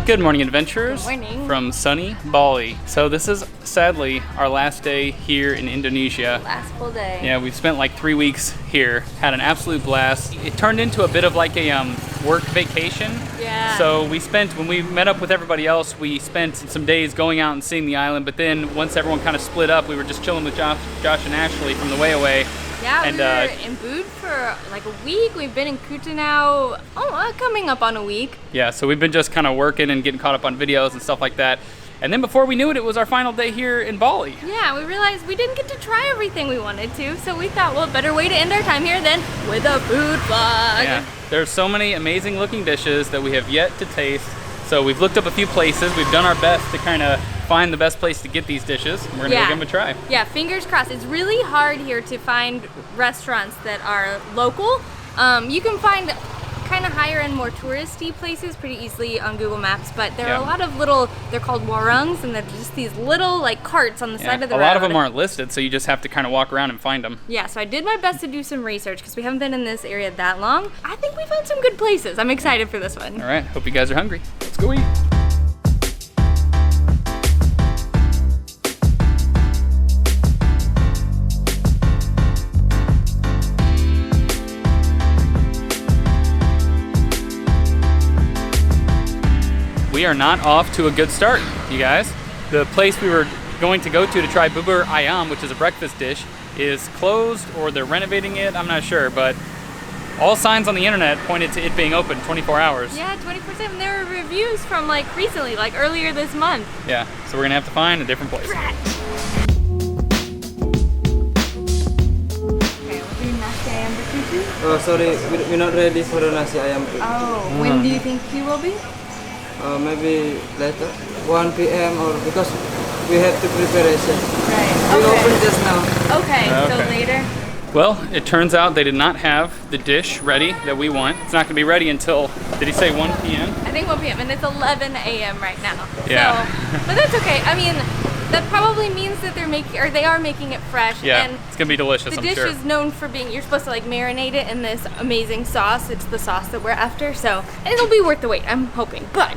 Good morning, adventurers. Good morning. From sunny Bali. So this is sadly our last day here in Indonesia. Last full day. Yeah, we've spent like 3 weeks here, had an absolute blast. It turned into a bit of like a work vacation. Yeah. So when we met up with everybody else, we spent some days going out and seeing the island, but then once everyone kind of split up, we were just chilling with Josh and Ashley from the way away. Yeah, and, we were in Boot for like a week. We've been in Kuta now, coming up on a week. Yeah, so we've been just kind of working and getting caught up on videos and stuff like that. And then before we knew it, it was our final day here in Bali. Yeah, we realized we didn't get to try everything we wanted to, so we thought, well, better way to end our time here than with a food vlog. Yeah, there's so many amazing looking dishes that we have yet to taste. So we've looked up a few places. We've done our best to kind of find the best place to get these dishes. We're gonna go give them a try. Yeah, fingers crossed. It's really hard here to find restaurants that are local. You can find kind of higher end, more touristy places pretty easily on Google Maps, but there are a lot of little, they're called warungs, and they're just these little like carts on the side of the road. A lot of them aren't listed, so you just have to kind of walk around and find them. Yeah, so I did my best to do some research because we haven't been in this area that long. I think we found some good places. I'm excited for this one. All right, hope you guys are hungry. Let's go eat. We are not off to a good start, you guys. The place we were going to go to try bubur ayam, which is a breakfast dish, is closed or they're renovating it. I'm not sure, but all signs on the internet pointed to it being open 24 hours. Yeah, 24/7. There were reviews from like recently, like earlier this month. Yeah, so we're gonna have to find a different place. Okay, we'll do Nasi Ayam Betutu. Oh, sorry, we're not ready for the Nasi Ayam Betutu. Oh, when do you think you will be? Maybe later, 1 p.m. or because we have to preparation. Right. We open just now. Okay, so later. Well, it turns out they did not have the dish ready that we want. It's not gonna be ready until, did he say 1 p.m.? I think 1 p.m. and it's 11 a.m. right now. Yeah. So, but that's okay. I mean, that probably means that they are making it fresh. Yeah, and it's gonna be delicious, the I'm dish sure. is known for being, you're supposed to like marinate it in this amazing sauce. It's the sauce that we're after, so it'll be worth the wait, I'm hoping. But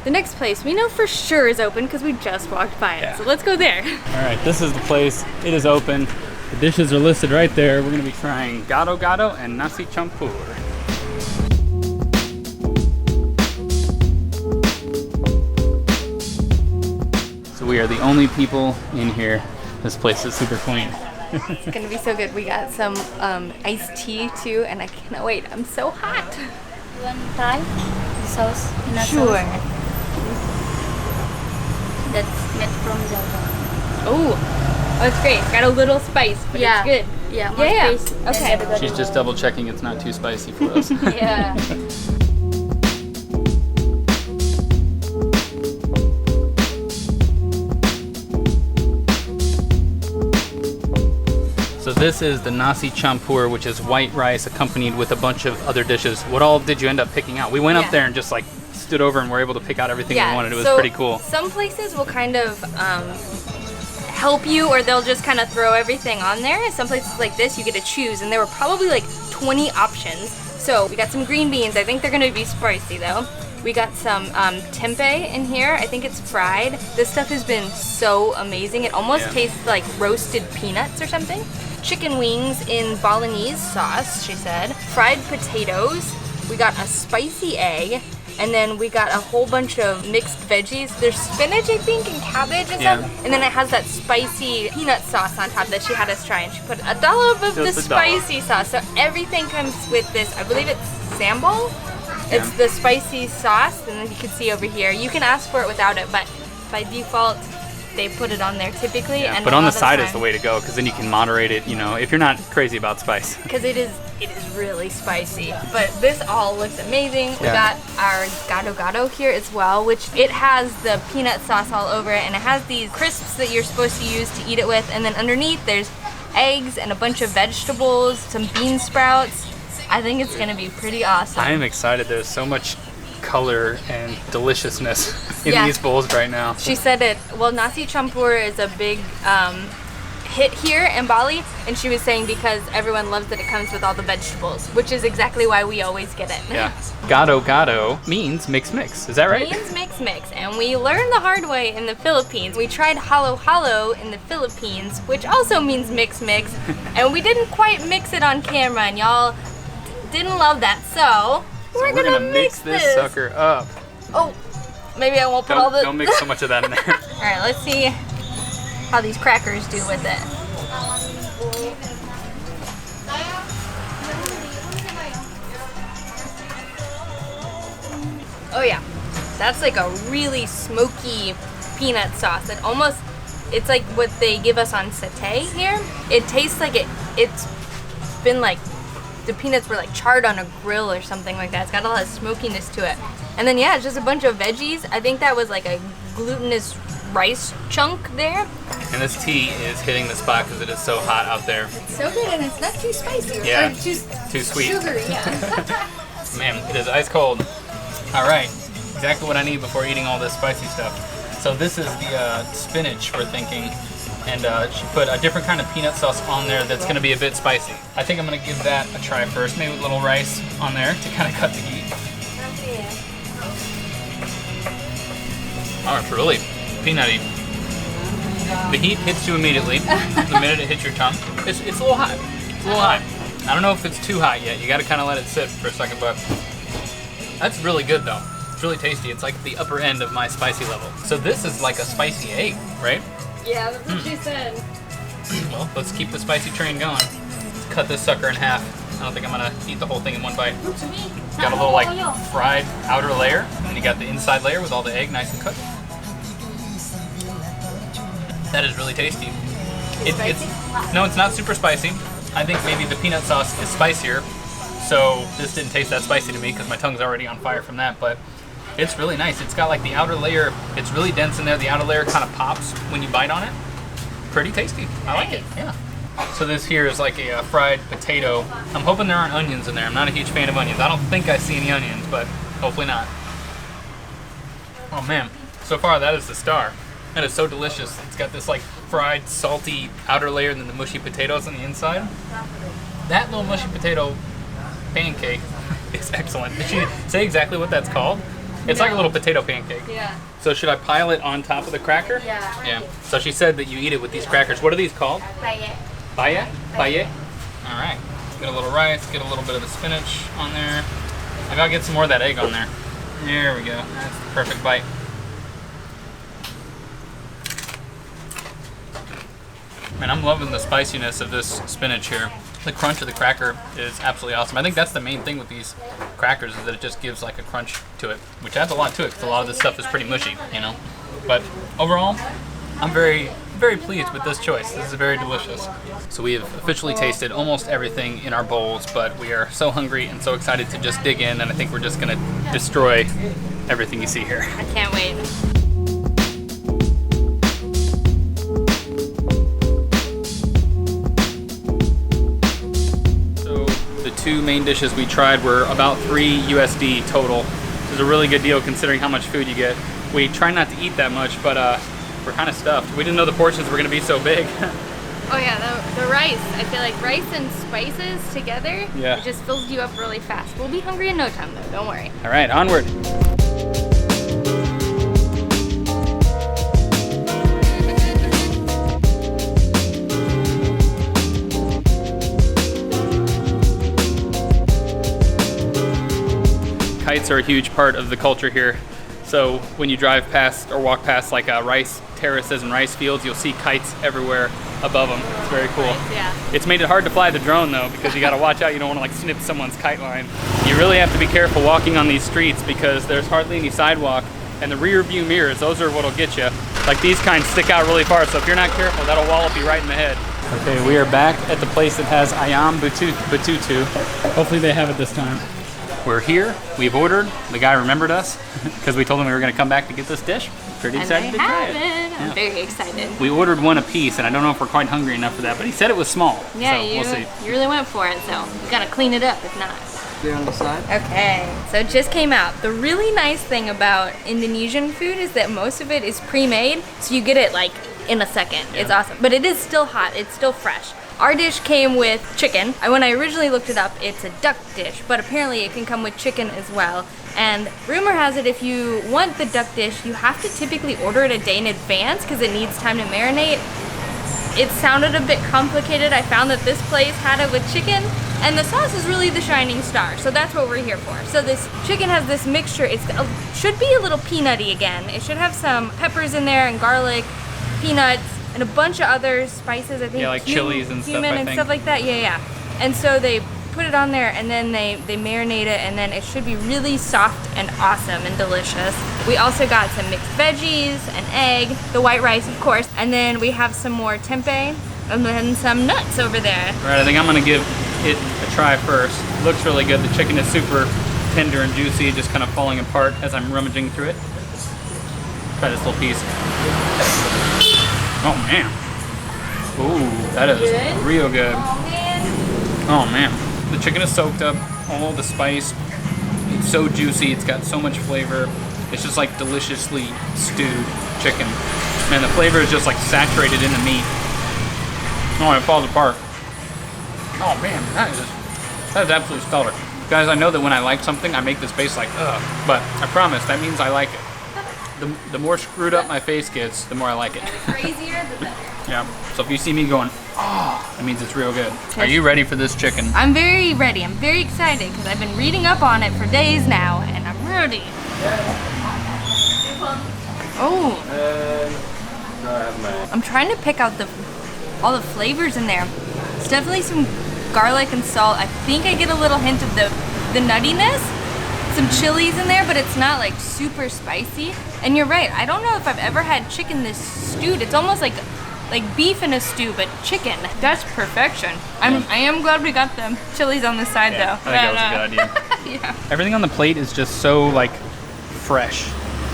the next place we know for sure is open because we just walked by it. So let's go there. All right, this is the place. It is open. The dishes are listed right there. We're gonna be trying Gado-Gado and Nasi Campur. So we are the only people in here. This place is super clean. It's gonna be so good. We got some iced tea too, and I cannot wait. I'm so hot. You want to try the sauce? Sure. That's made from Java. Oh, it's great. It's got a little spice, but it's good. Yeah, more Yeah. spicy. Okay. Then She's just double checking it's not too spicy for us. Yeah. So this is the Nasi Campur, which is white rice accompanied with a bunch of other dishes. What all did you end up picking out? We went up there and just like stood over and were able to pick out everything we wanted. It was pretty cool. Some places will kind of help you, or they'll just kind of throw everything on there. And some places like this, you get to choose, and there were probably like 20 options. So we got some green beans. I think they're gonna be spicy though. We got some tempeh in here. I think it's fried. This stuff has been so amazing. It almost tastes like roasted peanuts or something. Chicken wings in Balinese sauce, she said. Fried potatoes. We got a spicy egg. And then we got a whole bunch of mixed veggies. There's spinach, I think, and cabbage and stuff. And then it has that spicy peanut sauce on top that she had us try. And she put a dollop of the spicy sauce. So everything comes with this, I believe it's sambal. It's the spicy sauce, and then you can see over here. You can ask for it without it, but by default, they put it on there typically. Yeah, and but on the side is the way to go, because then you can moderate it, you know, if you're not crazy about spice. Because it is really spicy. But this all looks amazing. We got our Gado-Gado here as well, which it has the peanut sauce all over it, and it has these crisps that you're supposed to use to eat it with, and then underneath there's eggs and a bunch of vegetables, some bean sprouts. I think it's gonna be pretty awesome. I am excited. There's so much color and deliciousness in these bowls right now. She said it. Well, Nasi Campur is a big hit here in Bali, and she was saying because everyone loves that it comes with all the vegetables, which is exactly why we always get it. Yeah. Gado-Gado means mix. Is that right? Means mix, and we learned the hard way in the Philippines. We tried halo in the Philippines, which also means mix, and we didn't quite mix it on camera, and y'all didn't love that, so we're gonna mix this sucker up. Oh, maybe I won't put all the... Don't mix so much of that in there. All right, let's see how these crackers do with it. Oh yeah, that's like a really smoky peanut sauce. It's like what they give us on Satay here. It tastes like it's been like, the peanuts were like charred on a grill or something like that. It's got a lot of smokiness to it. And then yeah, it's just a bunch of veggies. I think that was like a glutinous rice chunk there. And this tea is hitting the spot because it is so hot out there. It's so good, and it's not too spicy. Yeah, Or too sweet. Sugary, yeah. Man, it is ice cold. All right, exactly what I need before eating all this spicy stuff. So this is the spinach we're thinking, and she put a different kind of peanut sauce on there that's gonna be a bit spicy. I think I'm gonna give that a try first, maybe with a little rice on there to kind of cut the heat. Oh, it's really peanutty. The heat hits you immediately the minute it hits your tongue. It's a little hot. It's a little hot. I don't know if it's too hot yet. You gotta kind of let it sit for a second, but that's really good though. It's really tasty. It's like the upper end of my spicy level. So this is like a spicy egg, right? Yeah, that's what she said. Well, let's keep the spicy train going. Let's cut this sucker in half. I don't think I'm gonna eat the whole thing in one bite. Got a little like fried outer layer, and you got the inside layer with all the egg nice and cooked. That is really tasty. No, it's not super spicy. I think maybe the peanut sauce is spicier, so this didn't taste that spicy to me because my tongue's already on fire from that, but it's really nice. It's got like the outer layer, it's really dense in there. The outer layer kind of pops when you bite on it. Pretty tasty. I like it, yeah. So this here is like a fried potato. I'm hoping there aren't onions in there. I'm not a huge fan of onions. I don't think I see any onions, but hopefully not. Oh man, so far that is the star. That is so delicious. It's got this like fried, salty outer layer and then the mushy potatoes on the inside. That little mushy potato pancake is excellent. Did she say exactly what that's called? It's like a little potato pancake. Yeah. So should I pile it on top of the cracker? Yeah. Yeah. So she said that you eat it with these crackers. What are these called? Paye? Paye? All right. Get a little rice, get a little bit of the spinach on there. Maybe I'll get some more of that egg on there. There we go. That's the perfect bite. Man, I'm loving the spiciness of this spinach here. The crunch of the cracker is absolutely awesome. I think that's the main thing with these crackers is that it just gives like a crunch to it, which adds a lot to it because a lot of this stuff is pretty mushy, you know. But overall, I'm very, very pleased with this choice. This is very delicious. So we have officially tasted almost everything in our bowls, but we are so hungry and so excited to just dig in, and I think we're just gonna destroy everything you see here. I can't wait. Two main dishes we tried were about $3 USD total. This is a really good deal considering how much food you get. We try not to eat that much, but we're kind of stuffed. We didn't know the portions were going to be so big. Oh yeah, the rice. I feel like rice and spices together, yeah, it just fills you up really fast. We'll be hungry in no time though, don't worry. All right, onward. Kites are a huge part of the culture here. So when you drive past or walk past like rice terraces and rice fields, you'll see kites everywhere above them. It's very cool. Nice, yeah. It's made it hard to fly the drone though, because you gotta watch out. You don't wanna like snip someone's kite line. You really have to be careful walking on these streets because there's hardly any sidewalk, and the rear view mirrors, those are what'll get you. Like these kinds stick out really far, so if you're not careful, that'll wallop you right in the head. Okay, we are back at the place that has Ayam Betutu. Hopefully they have it this time. We're here, we've ordered, the guy remembered us because we told him we were going to come back to get this dish. Pretty excited to try it. I'm very excited. We ordered one apiece, and I don't know if we're quite hungry enough for that, but he said it was small, yeah, so we'll see. You really went for it, so you got to clean it up if not. Stay on the side. Okay, so it just came out. The really nice thing about Indonesian food is that most of it is pre-made, so you get it like in a second. It's awesome. But it is still hot. It's still fresh. Our dish came with chicken. And when I originally looked it up, it's a duck dish, but apparently it can come with chicken as well. And rumor has it, if you want the duck dish, you have to typically order it a day in advance because it needs time to marinate. It sounded a bit complicated. I found that this place had it with chicken, and the sauce is really the shining star, so that's what we're here for. So this chicken has this mixture. It should be a little peanutty again. It should have some peppers in there and garlic, peanuts, and a bunch of other spices, I think. Yeah, like chilies and stuff, cumin I and think. stuff like that, yeah. And so they put it on there, and then they marinate it, and then it should be really soft and awesome and delicious. We also got some mixed veggies, an egg, the white rice, of course, and then we have some more tempeh, and then some nuts over there. All right, I think I'm gonna give it a try first. It looks really good. The chicken is super tender and juicy, just kind of falling apart as I'm rummaging through it. Try this little piece. Oh man. Ooh, that is real good. Oh man. Oh man. The chicken is soaked up, all the spice. It's so juicy, it's got so much flavor. It's just like deliciously stewed chicken. Man, the flavor is just like saturated in the meat. Oh, it falls apart. Oh man, that is absolutely stellar. Guys, I know that when I like something, I make this face like, ugh, but I promise, that means I like it. The more screwed up my face gets, the more I like it. Crazier, the better. Yeah, so if you see me going, oh, that means it's real good. Are you ready for this chicken? I'm very ready. I'm very excited because I've been reading up on it for days now, and I'm ready. Oh. I'm trying to pick out all the flavors in there. It's definitely some garlic and salt. I think I get a little hint of the nuttiness. Some chilies in there, but it's not like super spicy. And you're right, I don't know if I've ever had chicken this stewed. It's almost like beef in a stew, but chicken. That's perfection. I am glad we got the chilies on the side though. I think that was a good idea. Yeah. Everything on the plate is just so like fresh,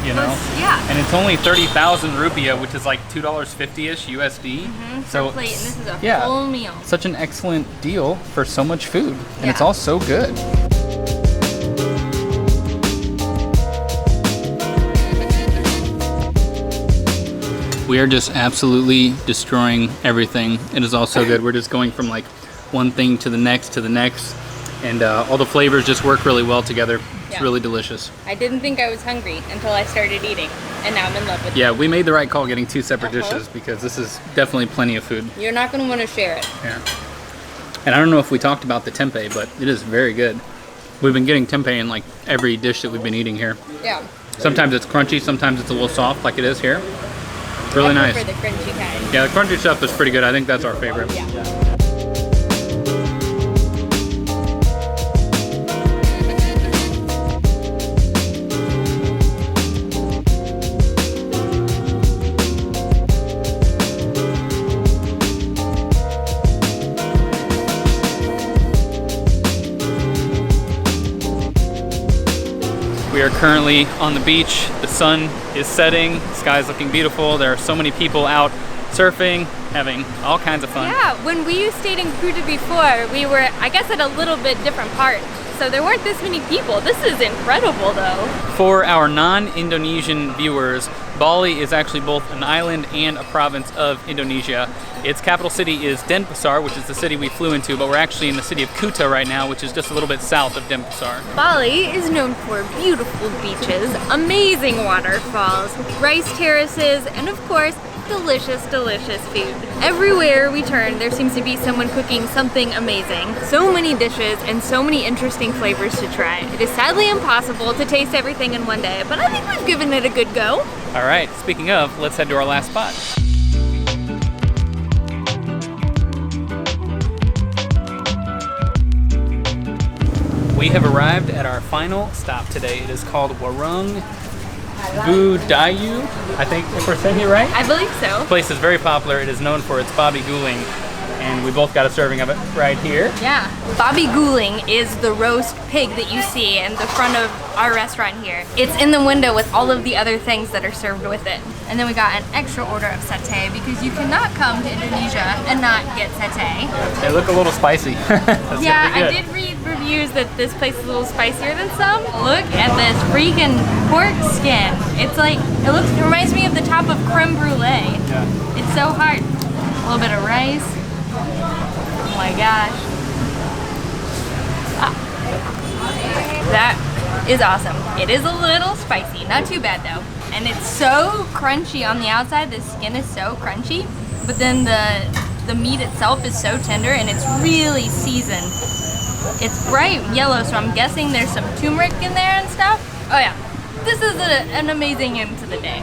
you know? Yeah. And it's only 30,000 rupiah, which is like $2.50-ish USD. So plate, and this is a yeah, full meal. Such an excellent deal for so much food. And it's Yeah. all so good. We are just absolutely destroying everything. It is all so good. We're just going from like one thing to the next and all the flavors just work really well together. It's Yeah. really delicious. I didn't think I was hungry until I started eating, and now I'm in love with it. Yeah, we made the right call getting two separate Uh-huh. dishes because this is definitely plenty of food. You're not going to want to share it. Yeah. And I don't know if we talked about the tempeh, but it is very good. We've been getting tempeh in like every dish that we've been eating here. Yeah. Sometimes it's crunchy, sometimes it's a little soft like it is here. Really nice. For the crunchy kind. Yeah, the crunchy stuff is pretty good. I think that's our favorite. Yeah. We are currently on the beach. The sun is setting. The sky is looking beautiful. There are so many people out surfing, having all kinds of fun. Yeah, when we stayed in Kuta before, we were, I guess, at a little bit different part. So there weren't this many people. This is incredible, though. For our non-Indonesian viewers, Bali is actually both an island and a province of Indonesia. Its capital city is Denpasar, which is the city we flew into, but we're actually in the city of Kuta right now, which is just a little bit south of Denpasar. Bali is known for beautiful beaches, amazing waterfalls, rice terraces, and of course, delicious, delicious food. Everywhere we turn, there seems to be someone cooking something amazing. So many dishes and so many interesting flavors to try. It is sadly impossible to taste everything in one day, but I think we've given it a good go. All right, speaking of, let's head to our last spot. We have arrived at our final stop today. It is called Warung Dayu, I think, if we're saying it right. I believe so. The place is very popular. It is known for its Babi Guling. And we both got a serving of it right here. Yeah. Babi Guling is the roast pig that you see in the front of our restaurant here. It's in the window with all of the other things that are served with it. And then we got an extra order of satay because you cannot come to Indonesia and not get satay. They look a little spicy. That's Yeah, gonna I be good. did read reviews that this place is a little spicier than some. Look at this freaking pork skin. It's like, it reminds me of the top of creme brulee. Yeah. It's so hard. A little bit of rice. Oh my gosh. Ah. That is awesome. It is a little spicy, not too bad though. And it's so crunchy on the outside, the skin is so crunchy, but then the meat itself is so tender and it's really seasoned. It's bright yellow, so I'm guessing there's some turmeric in there and stuff. Oh yeah, this is an amazing end to the day.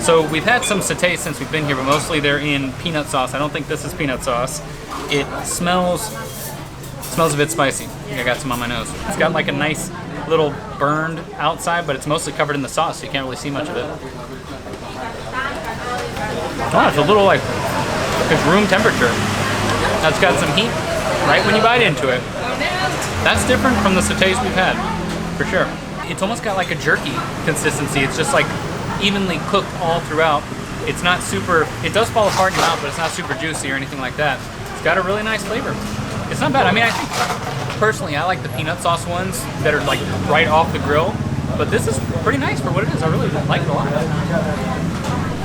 So we've had some satay since we've been here, but mostly they're in peanut sauce. I don't think this is peanut sauce. It smells a bit spicy. I think I got some on my nose. It's got like a nice little burned outside, but it's mostly covered in the sauce, so you can't really see much of it. Oh, it's a little like, it's room temperature. That's got some heat right when you bite into it. That's different from the satays we've had, for sure. It's almost got like a jerky consistency. It's just like evenly cooked all throughout. It's not super, it does fall apart in your mouth, but it's not super juicy or anything like that. It's got a really nice flavor. It's not bad. I mean, I think personally I like the peanut sauce ones that are like right off the grill, but this is pretty nice for what it is. I really like it a lot.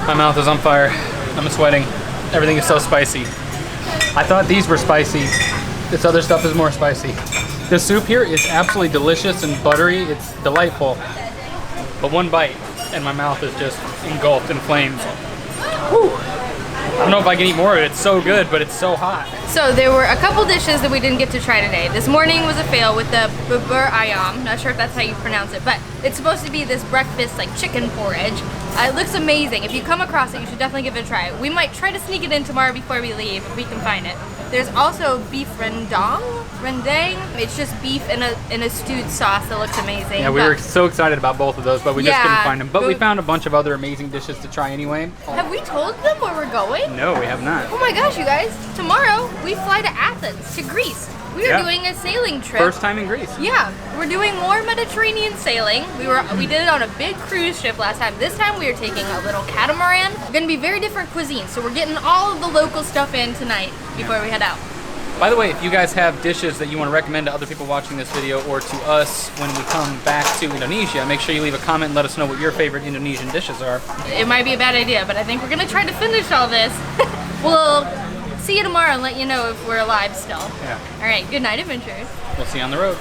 My mouth is on fire. I'm sweating. Everything is so spicy. I thought these were spicy. This other stuff is more spicy. The soup here is absolutely delicious and buttery. It's delightful. But one bite and my mouth is just engulfed in flames. Whew. I don't know if I can eat more of it. It's so good, but it's so hot. So there were a couple dishes that we didn't get to try today. This morning was a fail with the bubur ayam. Not sure if that's how you pronounce it, but it's supposed to be this breakfast like chicken porridge. It looks amazing. If you come across it, you should definitely give it a try. We might try to sneak it in tomorrow before we leave if we can find it. There's also beef rendang. It's just beef in a stewed sauce that looks amazing. Yeah, we were so excited about both of those, but we just couldn't Yeah, find them. But we found a bunch of other amazing dishes to try anyway. Have we told them where we're going? No, we have not. Oh my gosh, you guys. Tomorrow, we fly to Athens, to Greece. We are doing a sailing trip. First time in Greece. Yeah, we're doing more Mediterranean sailing. We did it on a big cruise ship last time. This time we are taking a little catamaran. It's gonna be very different cuisine, so we're getting all of the local stuff in tonight before we head out. By the way, if you guys have dishes that you want to recommend to other people watching this video or to us when we come back to Indonesia, make sure you leave a comment and let us know what your favorite Indonesian dishes are. It might be a bad idea, but I think we're gonna try to finish all this. We'll see you tomorrow and let you know if we're alive still. Yeah. All right, good night, adventurers. We'll see you on the road.